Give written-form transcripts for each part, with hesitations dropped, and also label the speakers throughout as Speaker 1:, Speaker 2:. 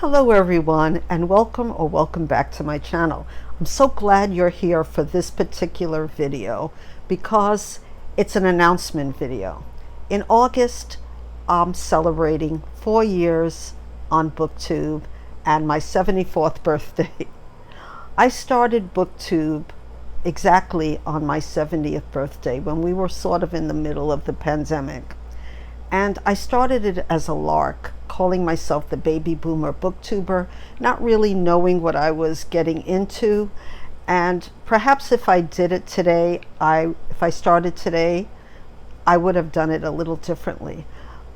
Speaker 1: Hello everyone, and welcome back to my channel. I'm so glad you're here for this particular video because it's an announcement video. In August, I'm celebrating 4 years on Booktube and my 74th birthday. I started Booktube exactly on my 70th birthday when we were sort of in the middle of the pandemic. And I started it as a lark, calling myself the baby boomer booktuber, not really knowing what I was getting into. And perhaps if I did it today, if I started today, I would have done it a little differently.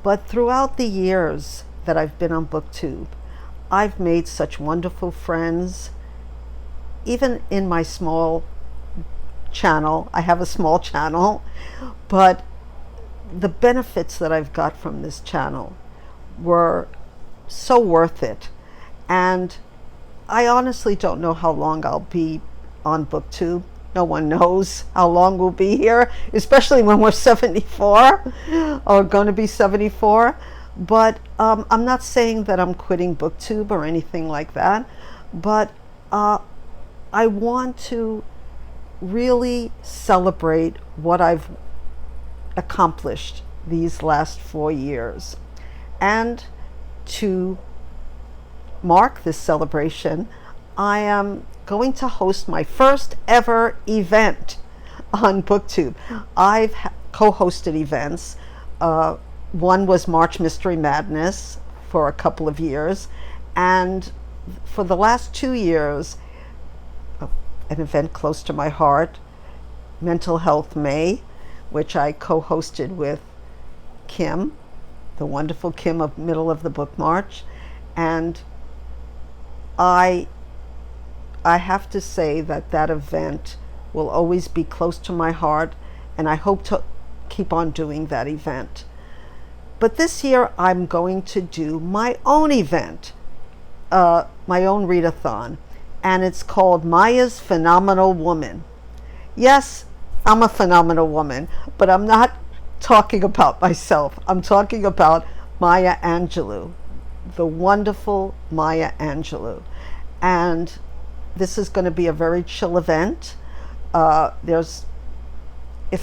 Speaker 1: But throughout the years that I've been on Booktube, I've made such wonderful friends. Even in my small channel, I have a small channel, but the benefits that I've got from this channel were so worth it. And I honestly don't know how long I'll be on Booktube. No one knows how long we'll be here, especially when we're 74 or going to be 74. But I'm not saying that I'm quitting Booktube or anything like that, but I want to really celebrate what I've accomplished these last 4 years. And to mark this celebration, I am going to host my first ever event on Booktube. I've co-hosted events. One was March Mystery Madness for a couple of years, and for the last 2 years, an event close to my heart, Mental Health May, which I co-hosted with Kim, the wonderful Kim of Middle of the Book March. And I have to say that that event will always be close to my heart, and I hope to keep on doing that event. But this year I'm going to do my own event, my own readathon, and it's called Maya's Phenomenal Woman. Yes, I'm a phenomenal woman, but I'm not talking about myself. I'm talking about Maya Angelou, the wonderful Maya Angelou. And this is going to be a very chill event. If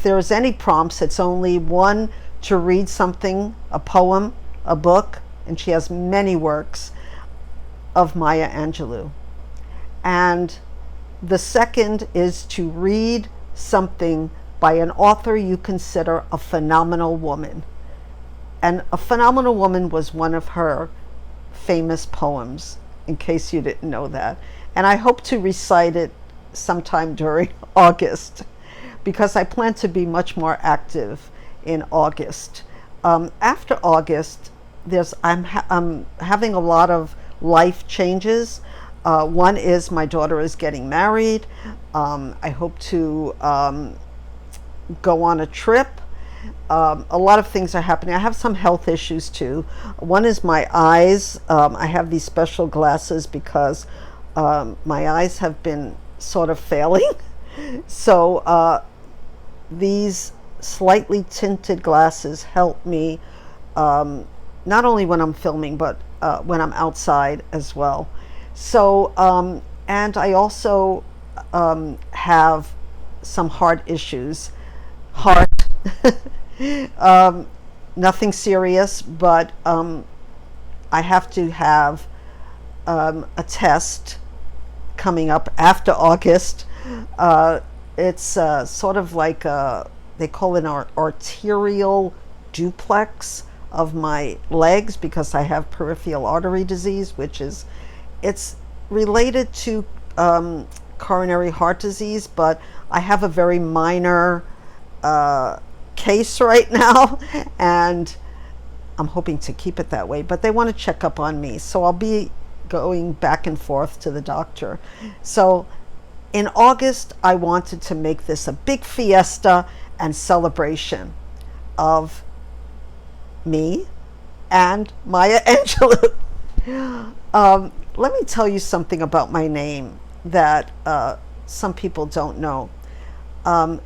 Speaker 1: there's any prompts, it's only one to read something, a poem, a book, and she has many works of Maya Angelou. And the second is to read something by an author you consider a phenomenal woman. And a phenomenal woman was one of her famous poems, in case you didn't know that. And I hope to recite it sometime during August, because I plan to be much more active in August. After August, I'm having a lot of life changes. One is my daughter is getting married. I hope to go on a trip. A lot of things are happening. I have some health issues too. One is my eyes. I have these special glasses because my eyes have been sort of failing. So these slightly tinted glasses help me not only when I'm filming, but when I'm outside as well. So, and I also have some heart issues. Nothing serious, but I have to have a test coming up after August. It's sort of like they call it an arterial duplex of my legs, because I have peripheral artery disease, which is, it's related to coronary heart disease, but I have a very minor case right now, and I'm hoping to keep it that way, but they want to check up on me, so I'll be going back and forth to the doctor. So in August, I wanted to make this a big fiesta and celebration of me and Maya Angelou. Let me tell you something about my name that some people don't know.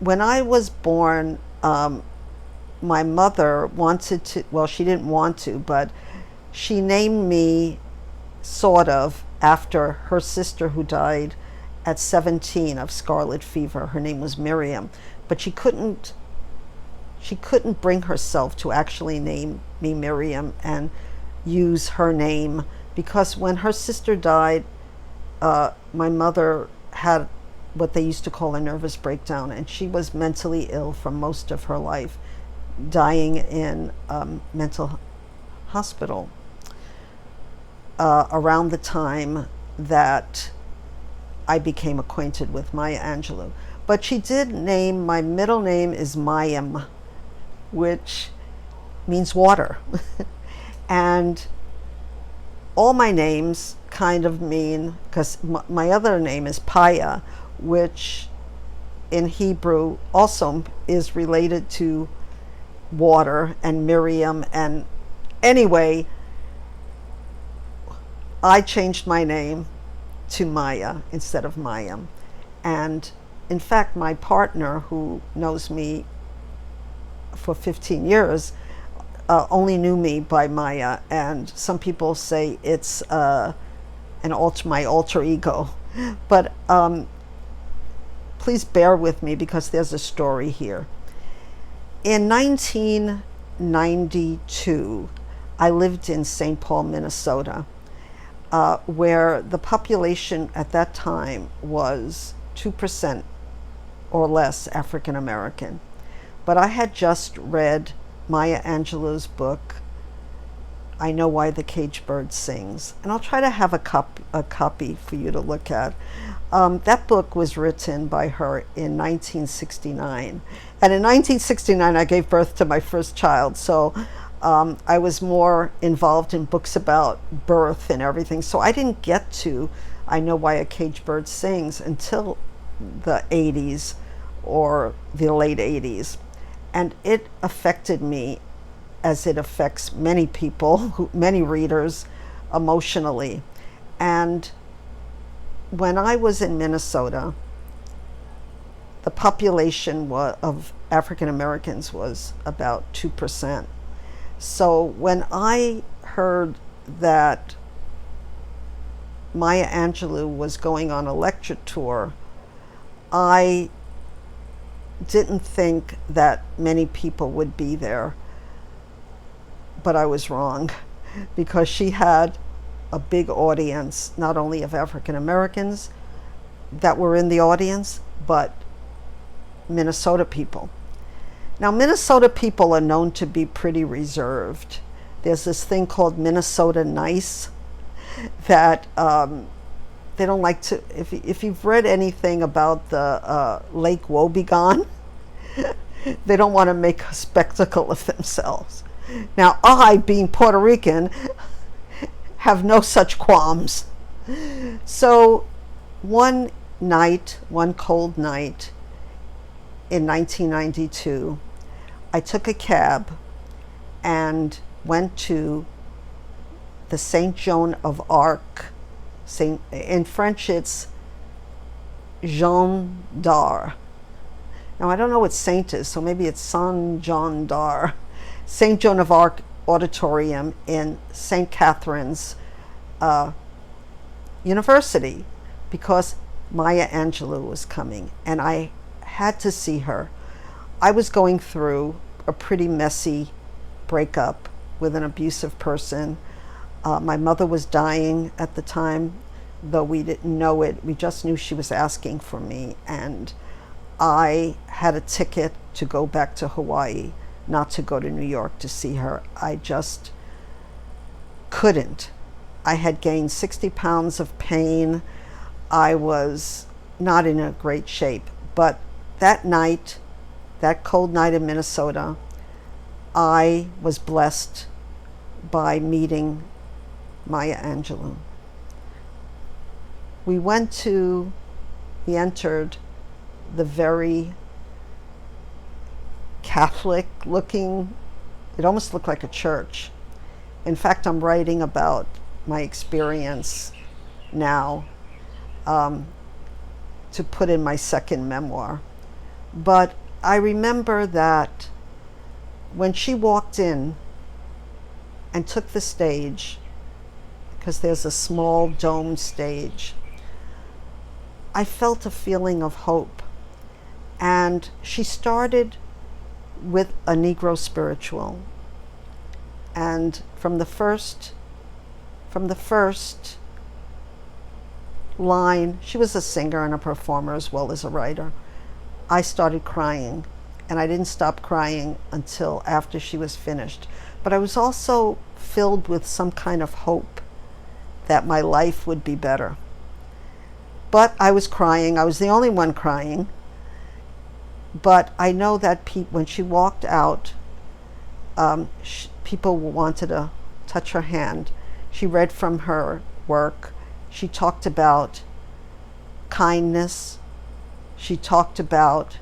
Speaker 1: When I was born, my mother wanted to, well, she didn't want to, but she named me sort of, after her sister who died at 17 of scarlet fever. Her name was Miriam, but she couldn't bring herself to actually name me Miriam and use her name, because when her sister died, my mother had what they used to call a nervous breakdown, and she was mentally ill for most of her life, dying in mental hospital around the time that I became acquainted with Maya Angelou. But she did name, my middle name is Mayam, which means water. And all my names kind of mean, because my other name is Paya, which in Hebrew also is related to water, and Miriam. And anyway, I changed my name to Maya instead of Mayam. And in fact, my partner, who knows me for 15 years, only knew me by Maya, and some people say it's my alter ego. But please bear with me, because there's a story here. In 1992, I lived in St. Paul, Minnesota, where the population at that time was 2% or less African American. But I had just read Maya Angelou's book, I Know Why the Caged Bird Sings, and I'll try to have a copy for you to look at. That book was written by her in 1969, and in 1969 I gave birth to my first child, so I was more involved in books about birth and everything, so I didn't get to I Know Why a Caged Bird Sings until the 80s or the late 80s. And it affected me, as it affects many people, many readers, emotionally. And when I was in Minnesota, the population of African Americans was about 2%. So when I heard that Maya Angelou was going on a lecture tour, I didn't think that many people would be there, but I was wrong, because she had a big audience, not only of African Americans that were in the audience, but Minnesota people. Now, Minnesota people are known to be pretty reserved. There's this thing called Minnesota nice, that they don't like to, if you've read anything about the Lake Wobegon, they don't want to make a spectacle of themselves. Now, I, being Puerto Rican, have no such qualms. So one cold night in 1992, I took a cab and went to the Saint Joan of Arc. In French, it's Jean d'Arc. Now, I don't know what saint is, so maybe it's Saint Jean d'Arc. Saint Joan of Arc Auditorium in St. Catherine's University, because Maya Angelou was coming, and I had to see her. I was going through a pretty messy breakup with an abusive person. My mother was dying at the time, though we didn't know it. We just knew she was asking for me, and I had a ticket to go back to Hawaii, not to go to New York to see her. I just couldn't. I had gained 60 pounds of pain. I was not in a great shape. But that night, that cold night in Minnesota, I was blessed by meeting Maya Angelou. We entered the very Catholic looking, it almost looked like a church. In fact, I'm writing about my experience now to put in my second memoir. But I remember that when she walked in and took the stage, because there's a small dome stage. I felt a feeling of hope. And she started with a Negro spiritual. And from the first line, she was a singer and a performer as well as a writer. I started crying, and I didn't stop crying until after she was finished. But I was also filled with some kind of hope that my life would be better. But I was crying. I was the only one crying. But I know that when she walked out, people wanted to touch her hand. She read from her work. She talked about kindness. She talked about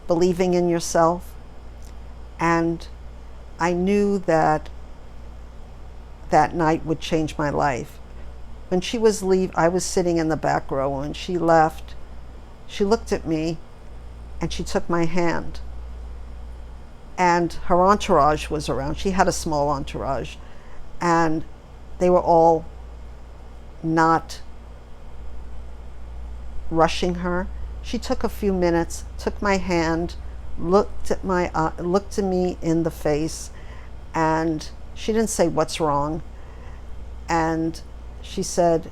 Speaker 1: believing in yourself. And I knew that that night would change my life. When she was I was sitting in the back row. When she left, she looked at me and she took my hand. And her entourage was around. She had a small entourage. And they were all not rushing her. She took a few minutes, took my hand, looked at me in the face, and she didn't say what's wrong. And she said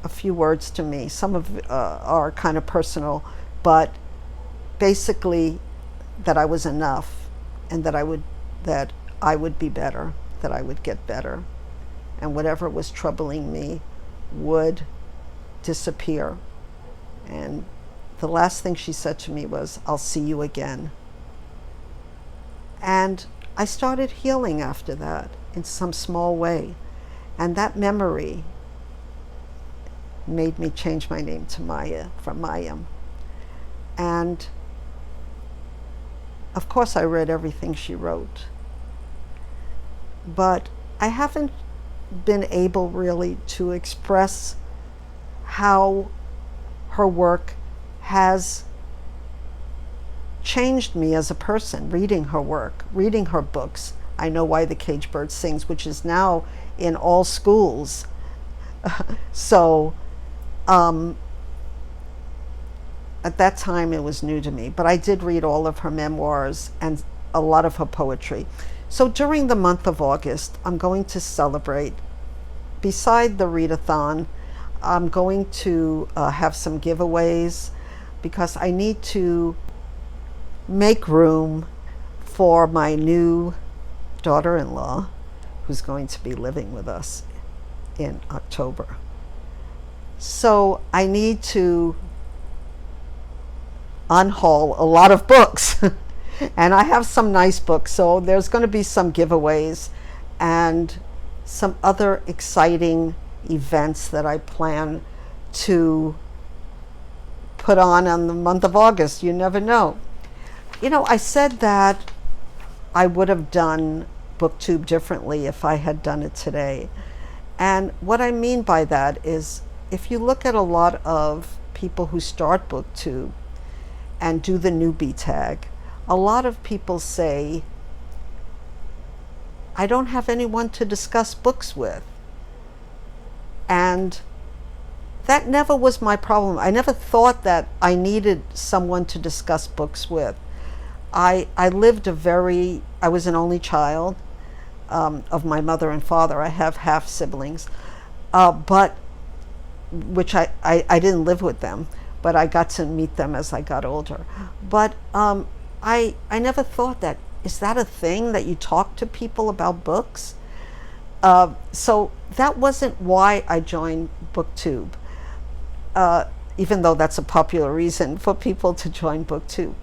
Speaker 1: a few words to me. Some of are kind of personal, but basically that I was enough, and that I would be better, that I would get better, and whatever was troubling me would disappear. And the last thing she said to me was, "I'll see you again." And I started healing after that in some small way. And that memory made me change my name to Maya, from Maya. And of course I read everything she wrote. But I haven't been able really to express how her work has changed me as a person, reading her work, reading her books. I Know Why the Caged Bird Sings, which is now in all schools. So at that time it was new to me, but I did read all of her memoirs and a lot of her poetry. So during the month of August, I'm going to celebrate. Beside the Readathon, I'm going to have some giveaways, because I need to make room for my new daughter-in-law, who's going to be living with us in October. So I need to unhaul a lot of books. And I have some nice books, so there's going to be some giveaways and some other exciting events that I plan to put on the month of August. You never know. You know, I said that I would have done Booktube differently if I had done it today. And what I mean by that is, if you look at a lot of people who start Booktube and do the newbie tag, a lot of people say, I don't have anyone to discuss books with. And that never was my problem. I never thought that I needed someone to discuss books with. I was an only child of my mother and father. I have half siblings, but which I didn't live with them, but I got to meet them as I got older. But I never thought that, is that a thing that you talk to people about books? So that wasn't why I joined Booktube, even though that's a popular reason for people to join Booktube.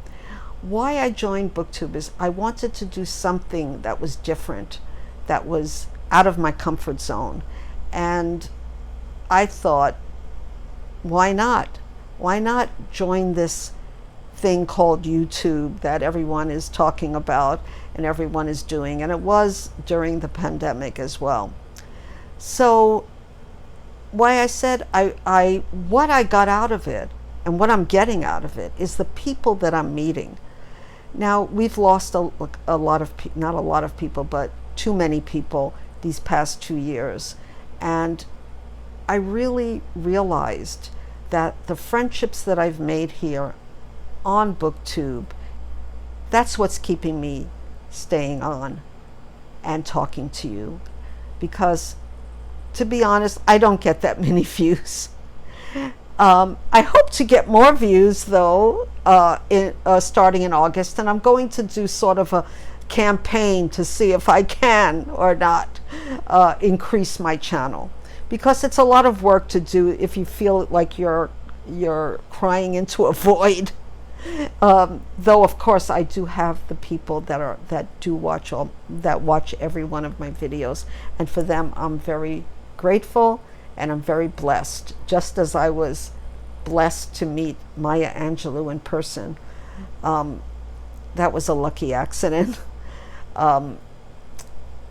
Speaker 1: Why I joined Booktube is I wanted to do something that was different, that was out of my comfort zone. And I thought, why not? Why not join this thing called YouTube that everyone is talking about and everyone is doing? And it was during the pandemic as well. So why I said what I got out of it and what I'm getting out of it is the people that I'm meeting. Now, we've lost a lot of not a lot of people, but too many people these past 2 years. And I really realized that the friendships that I've made here on Booktube, that's what's keeping me staying on and talking to you. Because, to be honest, I don't get that many views. I hope to get more views, though, starting in August, and I'm going to do sort of a campaign to see if I can or not increase my channel, because it's a lot of work to do if you feel like you're crying into a void. Though of course I do have the people that watch every one of my videos, and for them I'm very grateful and I'm very blessed, just as I was blessed to meet Maya Angelou in person. That was a lucky accident.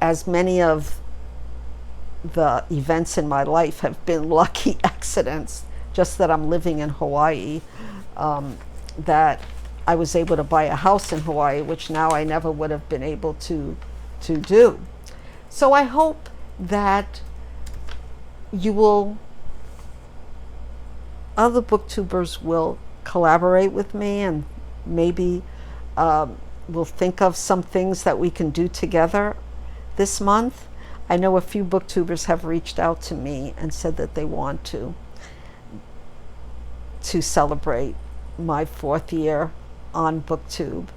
Speaker 1: As many of the events in my life have been lucky accidents, just that I'm living in Hawaii, that I was able to buy a house in Hawaii, which now I never would have been able to do. So I hope that other booktubers will collaborate with me, and maybe we'll think of some things that we can do together this month. I know a few booktubers have reached out to me and said that they want to celebrate my 4th year on Booktube.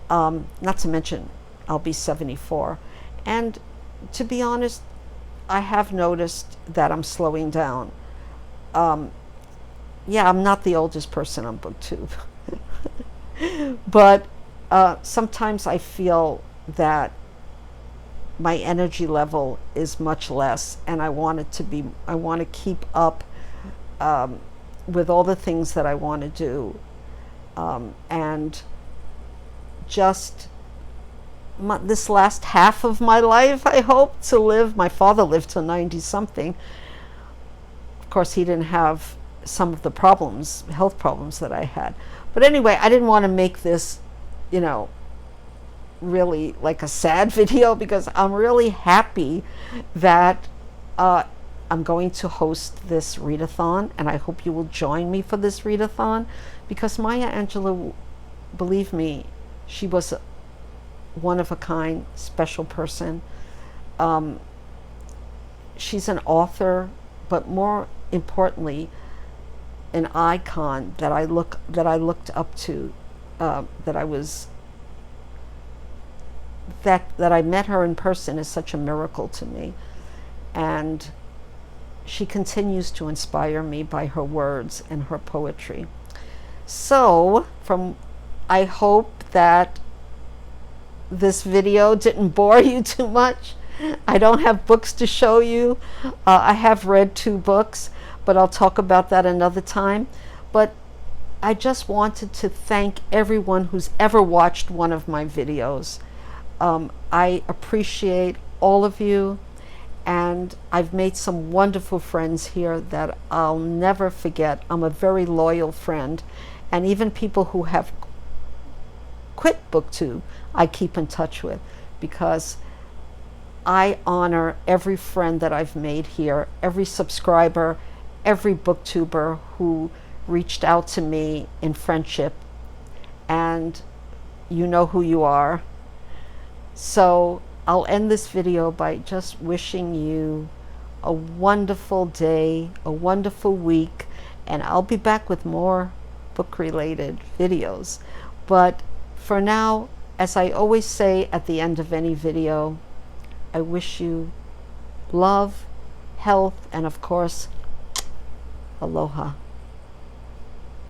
Speaker 1: Not to mention, I'll be 74. And to be honest, I have noticed that I'm slowing down. Yeah, I'm not the oldest person on Booktube. But sometimes I feel that my energy level is much less, and I want to keep up with all the things that I want to do, and just this last half of my life I hope to live. My father lived to 90 something. Of course, he didn't have some of the health problems that I had. But anyway, I didn't want to make this, really like a sad video, because I'm really happy that I'm going to host this readathon, and I hope you will join me for this readathon, because Maya Angelou, believe me, she was a one-of-a-kind, special person. She's an author, but more importantly, an icon that I looked up to, that I met her in person is such a miracle to me. And she continues to inspire me by her words and her poetry. So I hope that this video didn't bore you too much. I don't have books to show you. I have read 2 books, but I'll talk about that another time. But I just wanted to thank everyone who's ever watched one of my videos. I appreciate all of you, and I've made some wonderful friends here that I'll never forget. I'm a very loyal friend, and even people who have quit Booktube, I keep in touch with, because I honor every friend that I've made here, every subscriber, every booktuber who reached out to me in friendship, and you know who you are. So I'll end this video by just wishing you a wonderful day, a wonderful week, and I'll be back with more book-related videos. But for now, as I always say at the end of any video, I wish you love, health, and of course, aloha.